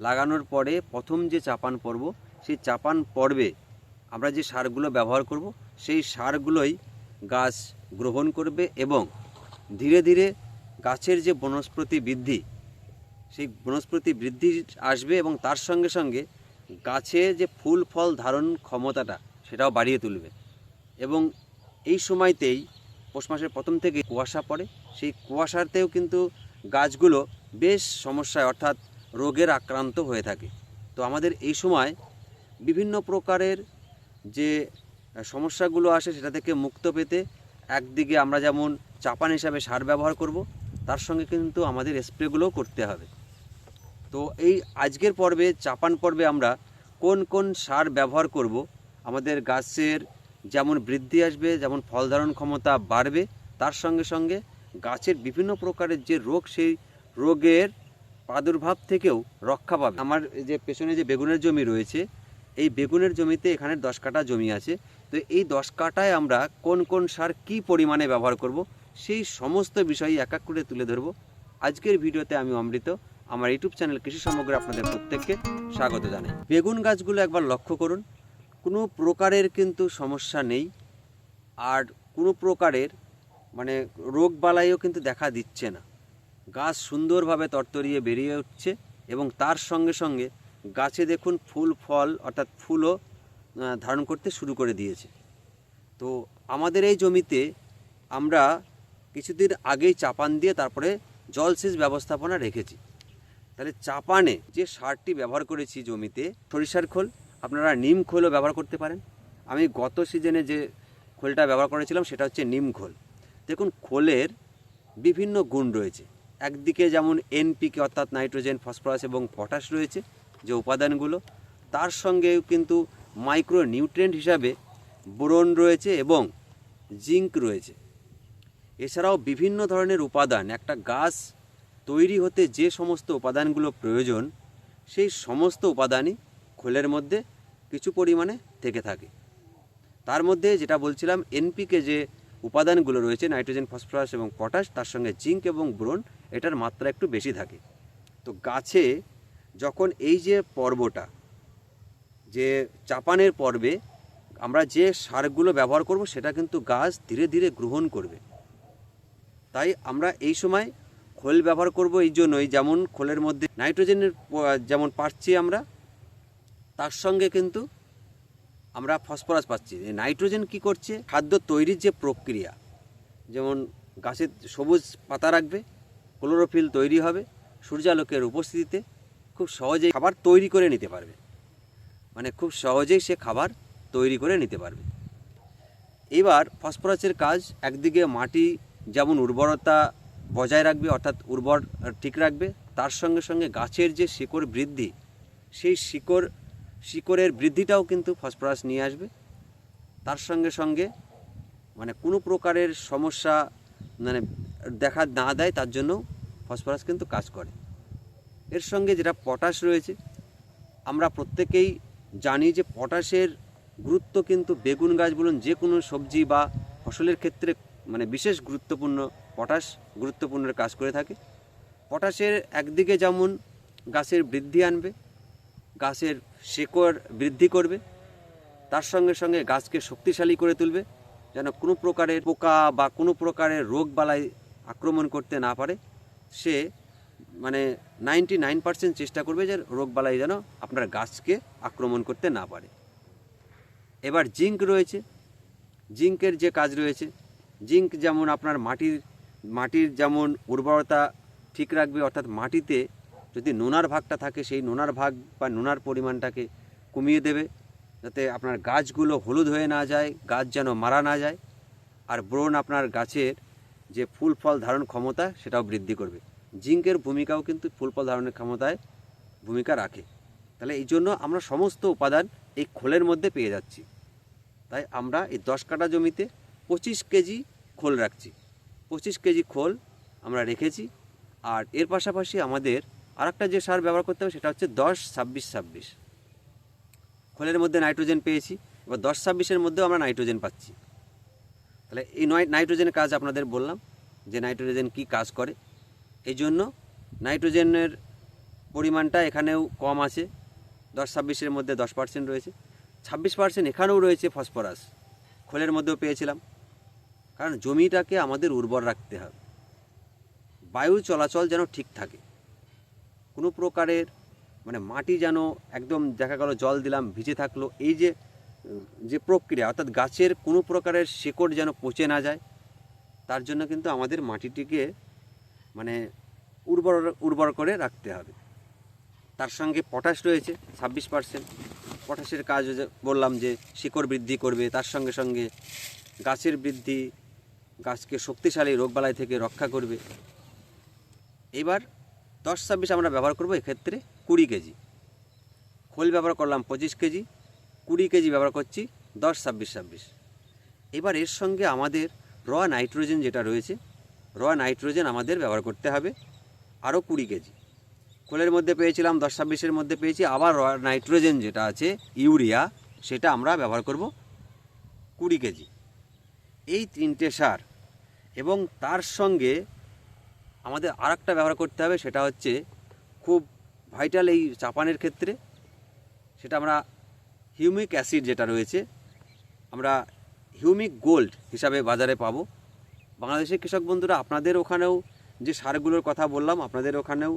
লাগানোর পরে প্রথম যে চাপান পর্ব, সেই চাপান পর্বে আমরা যে সারগুলো ব্যবহার করব সেই সারগুলোই গাছ গ্রহণ করবে এবং ধীরে ধীরে গাছের যে বনস্পতি বৃদ্ধি, সেই বনস্পতি বৃদ্ধি আসবে এবং তার সঙ্গে সঙ্গে গাছে যে ফুল ফল ধারণ ক্ষমতাটা সেটাও বাড়িয়ে তুলবে। এবং এই সময়তেই পৌষ মাসের প্রথম থেকে কুয়াশা পড়ে, সেই কুয়াশাতেও কিন্তু গাছগুলো বেশ সমস্যায় অর্থাৎ রোগের আক্রান্ত হয়ে থাকে। তো আমাদের এই সময় বিভিন্ন প্রকারের যে সমস্যাগুলো আসে সেটা থেকে মুক্ত পেতে একদিকে আমরা যেমন চাপান হিসাবে সার ব্যবহার করব, তার সঙ্গে কিন্তু আমাদের স্প্রেগুলোও করতে হবে। তো এই আজকের পর্বে চাপান পর্বে আমরা কোন কোন সার ব্যবহার করব, আমাদের গাছের যেমন বৃদ্ধি আসবে, যেমন ফল ধারণ ক্ষমতা বাড়বে, তার সঙ্গে সঙ্গে গাছের বিভিন্ন প্রকারের যে রোগ, সেই রোগের প্রাদুর্ভাব থেকেও রক্ষা পাবে। আমার যে পেছনে যে বেগুনের জমি রয়েছে, এই বেগুনের জমিতে এখানে 10 কাঠা জমি আছে। তো এই 10 কাঠায় আমরা কোন কোন সার কী পরিমাণে ব্যবহার করব, সেই সমস্ত বিষয় এক এক করে তুলে ধরব আজকের ভিডিওতে। আমি অমৃত, আমার ইউটিউব চ্যানেল কৃষি সমগ্র আপনাদের প্রত্যেককে স্বাগত জানাই। বেগুন গাছগুলো একবার লক্ষ্য করুন, কোনো প্রকারের কিন্তু সমস্যা নেই, আর কোনো প্রকারের মানে রোগ বালাইও কিন্তু দেখা দিচ্ছে না। গাছ সুন্দরভাবে তরতরিয়ে বেরিয়ে উঠছে এবং তার সঙ্গে সঙ্গে গাছে দেখুন ফুল ফল অর্থাৎ ফুলও ধারণ করতে শুরু করে দিয়েছে। তো আমাদের এই জমিতে আমরা কিছুদিন আগেই চাপান দিয়ে তারপরে জলসেচ ব্যবস্থাপনা রেখেছি। তাহলে চাপানে যে সারটি ব্যবহার করেছি জমিতে, সরিষার খোল, আপনারা নিম খোলও ব্যবহার করতে পারেন। আমি গত সিজনে যে খোলটা ব্যবহার করেছিলাম সেটা হচ্ছে নিম খোল। দেখুন খোলের বিভিন্ন গুণ রয়েছে। একদিকে যেমন এনপিকে অর্থাৎ নাইট্রোজেন, ফসফরাস এবং পটাশ রয়েছে যে উপাদানগুলো, তার সঙ্গেও কিন্তু মাইক্রো নিউট্রিয়েন্ট হিসাবে বোরন রয়েছে এবং জিঙ্ক রয়েছে। এছাড়াও বিভিন্ন ধরনের উপাদান, একটা গাছ তৈরি হতে যে সমস্ত উপাদানগুলো প্রয়োজন, সেই সমস্ত উপাদানই খোলের মধ্যে কিছু পরিমাণে থেকে থাকে। তার মধ্যে যেটা বলছিলাম, এনপিকে যে উপাদানগুলো রয়েছে নাইট্রোজেন, ফসফরাস এবং পটাশ, তার সঙ্গে জিঙ্ক এবং বোরন, এটার মাত্রা একটু বেশি থাকে। তো গাছে যখন এই যে পর্বটা, যে চাপানের পর্বে আমরা যে সারগুলো ব্যবহার করব সেটা কিন্তু গাছ ধীরে ধীরে গ্রহণ করবে। তাই আমরা এই সময় খোল ব্যবহার করব এই জন্যই, যেমন খোলের মধ্যে নাইট্রোজেনের যেমন পাচ্ছি আমরা, তার সঙ্গে কিন্তু আমরা ফসফরাস পাচ্ছি। নাইট্রোজেন কি করছে, খাদ্য তৈরির যে প্রক্রিয়া, যেমন গাছের সবুজ পাতা রাখবে, ক্লোরোফিল তৈরি হবে, সূর্যালোকের উপস্থিতিতে খুব সহজেই খাবার তৈরি করে নিতে পারবে, মানে খুব সহজেই সে খাবার তৈরি করে নিতে পারবে। এবার ফসফরাসের কাজ একদিকে মাটি যেমন উর্বরতা বজায় রাখবে অর্থাৎ উর্বর ঠিক রাখবে, তার সঙ্গে সঙ্গে গাছের যে শিকড় বৃদ্ধি, সেই শিকড়ের বৃদ্ধিটাও কিন্তু ফসফরাস নিয়ে আসবে। তার সঙ্গে সঙ্গে মানে কোনো প্রকারের সমস্যা মানে দেখা না দেয়, তার জন্য ফসফরাস কিন্তু কাজ করে। এর সঙ্গে যেটা পটাশ রয়েছে, আমরা প্রত্যেকেই জানি যে পটাশের গুরুত্ব কিন্তু বেগুন গাছ বলুন, যে কোনো সবজি বা ফসলের ক্ষেত্রে মানে বিশেষ গুরুত্বপূর্ণ, পটাশ গুরুত্বপূর্ণ কাজ করে থাকে। পটাশের একদিকে যেমন গাছের বৃদ্ধি আনবে, গাছের শিকড় বৃদ্ধি করবে, তার সঙ্গে সঙ্গে গাছকে শক্তিশালী করে তুলবে, যেন কোনো প্রকারের পোকা বা কোনো প্রকারের রোগ বালাই আক্রমণ করতে না পারে। সে মানে 99% চেষ্টা করবে যে রোগ বালাই যেন আপনার গাছকে আক্রমণ করতে না পারে। এবার জিঙ্ক রয়েছে, জিঙ্কের যে কাজ রয়েছে, জিঙ্ক যেমন আপনার মাটির যেমন উর্বরতা ঠিক রাখবে, অর্থাৎ মাটিতে যদি নোনার ভাগটা থাকে সেই নোনার ভাগ বা নোনার পরিমাণটাকে কমিয়ে দেবে, যাতে আপনার গাছগুলো হলুদ হয়ে না যায়, গাছ যেন মারা না যায়। আর বোরন আপনার গাছের যে ফুল ফল ধারণ ক্ষমতা সেটাও বৃদ্ধি করবে। জিঙ্কের ভূমিকাও কিন্তু ফুল ফল ধারণের ক্ষমতায় ভূমিকা রাখে। তাহলে এই জন্য আমরা সমস্ত উপাদান এই খোলের মধ্যে পেয়ে যাচ্ছি। তাই আমরা এই 10 কাঠা জমিতে 25 কেজি খোল রাখছি, 25 কেজি খোল আমরা রেখেছি। আর এর পাশাপাশি আমাদের আরেকটা যে সার ব্যবহার করতে হবে সেটা হচ্ছে 10-26-26। খোলের মধ্যে নাইট্রোজেন পেয়েছি, এবার 10-26-এর মধ্যেও আমরা নাইট্রোজেন পাচ্ছি। তাহলে এই নাইট্রোজেনের কাজ আপনাদের বললাম যে নাইট্রোজেন কি কাজ করে। এই জন্য নাইট্রোজেনের পরিমাণটা এখানেও কম আছে, 10-26-এর মধ্যে 10% রয়েছে, 26% এখানেও রয়েছে ফসফরাস, খোলের মধ্যেও পেয়েছিলাম। কারণ জমিটাকে আমাদের উর্বর রাখতে হবে, বায়ু চলাচল যেন ঠিক থাকে, কোনো প্রকারের মানে মাটি যেন একদম দেখা গেল জল দিলাম ভিজে থাকলো, এই যে প্রক্রিয়া অর্থাৎ গাছের কোনো প্রকারের শিকড় যেন পচে না যায়, তার জন্য কিন্তু আমাদের মাটিটিকে মানে উর্বর করে রাখতে হবে। তার সঙ্গে পটাশ রয়েছে 26%। পটাশের কাজ বললাম যে শিকড় বৃদ্ধি করবে, তার সঙ্গে সঙ্গে গাছের বৃদ্ধি, গাছকে শক্তিশালী রোগবালাই থেকে রক্ষা করবে। এবার 10-26 আমরা ব্যবহার করব এক্ষেত্রে 20 কেজি। খোল ব্যবহার করলাম 25 কেজি, 20 কেজি ব্যবহার করছি 10-26-26। এবার এর সঙ্গে আমাদের র নাইট্রোজেন যেটা রয়েছে, র নাইট্রোজেন আমাদের ব্যবহার করতে হবে আরও 20 কেজি। খোলের মধ্যে পেয়েছিলাম 10-26-এর মধ্যে পেয়েছি, আবার র নাইট্রোজেন যেটা আছে ইউরিয়া, সেটা আমরা ব্যবহার করব 20 কেজি। এই 3টে সার এবং তার সঙ্গে আমাদের আরেকটা ব্যবহার করতে হবে, সেটা হচ্ছে খুব ভাইটাল এই চাপানের ক্ষেত্রে, সেটা আমরা হিউমিক অ্যাসিড যেটা রয়েছে আমরা হিউমিক গোল্ড হিসাবে বাজারে পাবো। বাংলাদেশের কৃষক বন্ধুরা, আপনাদের ওখানেও যে সারগুলোর কথা বললাম, আপনাদের ওখানেও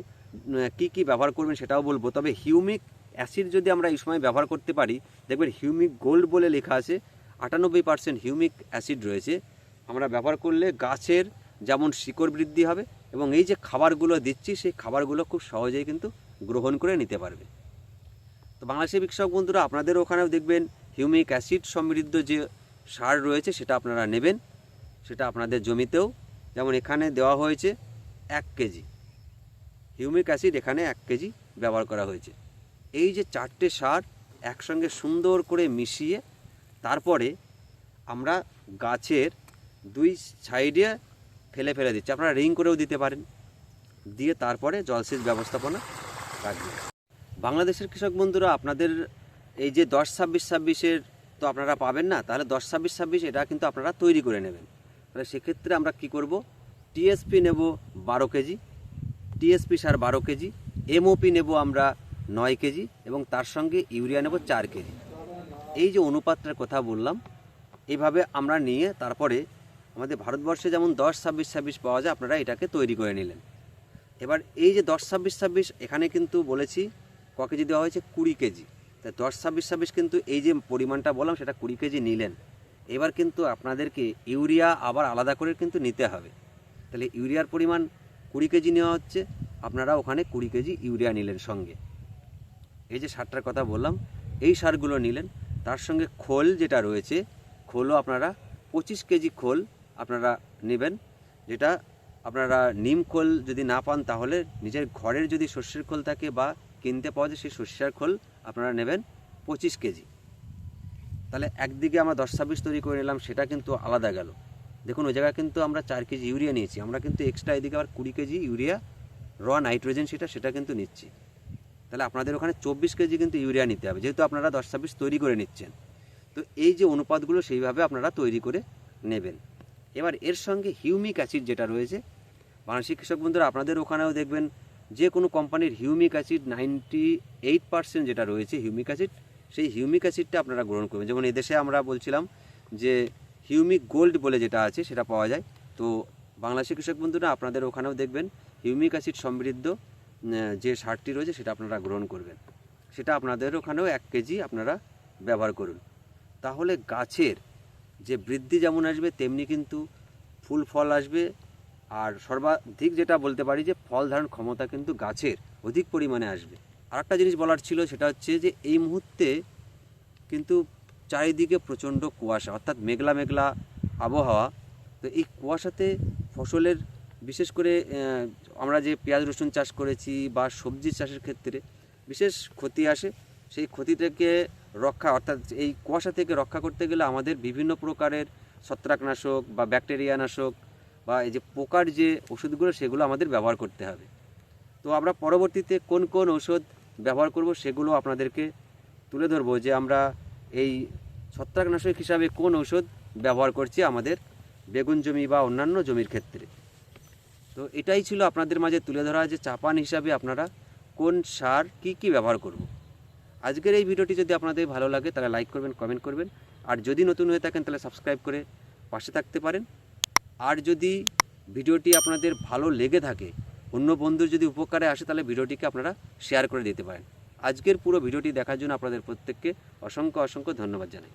কি ব্যবহার করবেন সেটাও বলবো। তবে হিউমিক অ্যাসিড যদি আমরা এই সময় ব্যবহার করতে পারি, দেখবেন হিউমিক গোল্ড বলে লেখা আছে, 98% হিউমিক অ্যাসিড রয়েছে। আমরা ব্যবহার করলে গাছের যেমন শিকড় বৃদ্ধি হবে এবং এই যে খাবারগুলো দিচ্ছি সেই খাবারগুলো খুব সহজেই কিন্তু গ্রহণ করে নিতে পারবে। তো বাংলাদেশের কৃষক বন্ধুরা, আপনাদের ওখানেও দেখবেন হিউমিক অ্যাসিড সমৃদ্ধ যে সার রয়েছে সেটা আপনারা নেবেন, সেটা আপনাদের জমিতেও যেমন এখানে দেওয়া হয়েছে 1 কেজি হিউমিক অ্যাসিড, এখানে 1 কেজি ব্যবহার করা হয়েছে। এই যে 4টে সার একসঙ্গে সুন্দর করে মিশিয়ে তারপরে আমরা গাছের 2 সাইডে ফেলে দিচ্ছি, আপনারা রিং করেও দিতে পারেন, দিয়ে তারপরে জলসেচ ব্যবস্থাপনা রাখবেন। বাংলাদেশের কৃষক বন্ধুরা, আপনাদের এই যে 10-26-26-এর তো আপনারা পাবেন না, তাহলে 10-26-26 এটা কিন্তু আপনারা তৈরি করে নেবেন। তাহলে সেক্ষেত্রে আমরা কি করব, টিএসপি নেব 12 কেজি, টিএসপি সার 12 কেজি, এমওপি নেব আমরা 9 কেজি এবং তার সঙ্গে ইউরিয়া নেব 4 কেজি। এই যে অনুপাতটার কথা বললাম, এইভাবে আমরা নিয়ে তারপরে আমাদের ভারতবর্ষে যেমন 10-26-26 পাওয়া যায়, আপনারা এটাকে তৈরি করে নিলেন। এবার এই যে 10-26-26 এখানে কিন্তু বলেছি ক কেজি দেওয়া হয়েছে, 20 কেজি। তাই 10-26-26 কিন্তু এই যে পরিমাণটা বললাম সেটা 20 কেজি নিলেন। এবার কিন্তু আপনাদেরকে ইউরিয়া আবার আলাদা করে কিন্তু নিতে হবে। তাহলে ইউরিয়ার পরিমাণ 20 কেজি নেওয়া হচ্ছে, আপনারা ওখানে 20 কেজি ইউরিয়া নিলেন সঙ্গে। এই যে সারটার কথা বললাম, এই সারগুলো নিলেন। তার সঙ্গে খোল যেটা রয়েছে, খোলও আপনারা 25 কেজি খোল আপনারা নেবেন, যেটা আপনারা নিম খোল যদি না পান তাহলে নিজের ঘরের যদি সর্ষের খোল থাকে বা কিনতে পাওয়া যায় সেই সর্ষের খোল আপনারা নেবেন 25 কেজি। তাহলে একদিকে আমরা 10-26 তৈরি করে নিলাম, সেটা কিন্তু আলাদা গেল। দেখুন ওই জায়গায় কিন্তু আমরা 4 কেজি ইউরিয়া নিয়েছি, আমরা কিন্তু এক্সট্রা এদিকে আবার 20 কেজি ইউরিয়া র নাইট্রোজেন সেটা কিন্তু নিচ্ছি। তাহলে আপনাদের ওখানে 24 কেজি কিন্তু ইউরিয়া নিতে হবে, যেহেতু আপনারা 10-26 তৈরি করে নিচ্ছেন। তো এই যে অনুপাতগুলো সেইভাবে আপনারা তৈরি করে নেবেন। এবার এর সঙ্গে হিউমিক অ্যাসিড যেটা রয়েছে, বাংলাদেশের কৃষক বন্ধুরা, আপনাদের ওখানেও দেখবেন যে কোনো কোম্পানির হিউমিক অ্যাসিড 98% যেটা রয়েছে হিউমিক অ্যাসিড, সেই হিউমিক অ্যাসিডটা আপনারা গ্রহণ করবেন। যেমন এদেশে আমরা বলছিলাম যে হিউমিক গোল্ড বলে যেটা আছে সেটা পাওয়া যায়, তো বাংলাদেশের কৃষক বন্ধুরা আপনাদের ওখানেও দেখবেন হিউমিক অ্যাসিড সমৃদ্ধ যে সারটি রয়েছে সেটা আপনারা গ্রহণ করবেন। সেটা আপনাদের ওখানেও 1 কেজি আপনারা ব্যবহার করুন। তাহলে গাছের যে বৃদ্ধি যেমন আসবে তেমনি কিন্তু ফুল ফল আসবে, আর সর্বাধিক যেটা বলতে পারি যে ফল ধারণ ক্ষমতা কিন্তু গাছের অধিক পরিমাণে আসবে। আর একটা জিনিস বলার ছিল, সেটা হচ্ছে যে এই মুহূর্তে কিন্তু চারিদিকে প্রচণ্ড কুয়াশা, অর্থাৎ মেঘলা মেঘলা আবহাওয়া। তো এই কুয়াশাতে ফসলের বিশেষ করে আমরা যে পেঁয়াজ রসুন চাষ করেছি বা সবজি চাষের ক্ষেত্রে বিশেষ ক্ষতি আসে। সেই ক্ষতি থেকে রক্ষা, অর্থাৎ এই কুয়াশা থেকে রক্ষা করতে গেলে আমাদের বিভিন্ন প্রকারের ছত্রাকনাশক বা ব্যাকটেরিয়ানাশক বা এই যে পোকার যে ওষুধগুলো সেগুলো আমাদের ব্যবহার করতে হবে। তো আমরা পরবর্তীতে কোন কোন ওষুধ ব্যবহার করব সেগুলো আপনাদেরকে তুলে ধরবো, যে আমরা এই ছত্রাকনাশক হিসাবে কোন ওষুধ ব্যবহার করছি আমাদের বেগুন জমি বা অন্যান্য জমির ক্ষেত্রে। তো এটাই ছিল আপনাদের মাঝে তুলে ধরা যে চাপান হিসাবে আপনারা কোন সার কি ব্যবহার করব। আজকের এই ভিডিওটি যদি আপনাদের ভালো লাগে তাহলে লাইক করবেন, কমেন্ট করবেন, আর যদি নতুন হয়ে থাকেন তাহলে সাবস্ক্রাইব করে পাশে থাকতে পারেন। আর যদি ভিডিওটি আপনাদের ভালো লেগে থাকে, অন্য বন্ধুর যদি উপকারে আসে, তাহলে ভিডিওটিকে আপনারা শেয়ার করে দিতে পারেন। আজকের পুরো ভিডিওটি দেখার জন্য আপনাদের প্রত্যেককে অসংখ্য ধন্যবাদ জানাই।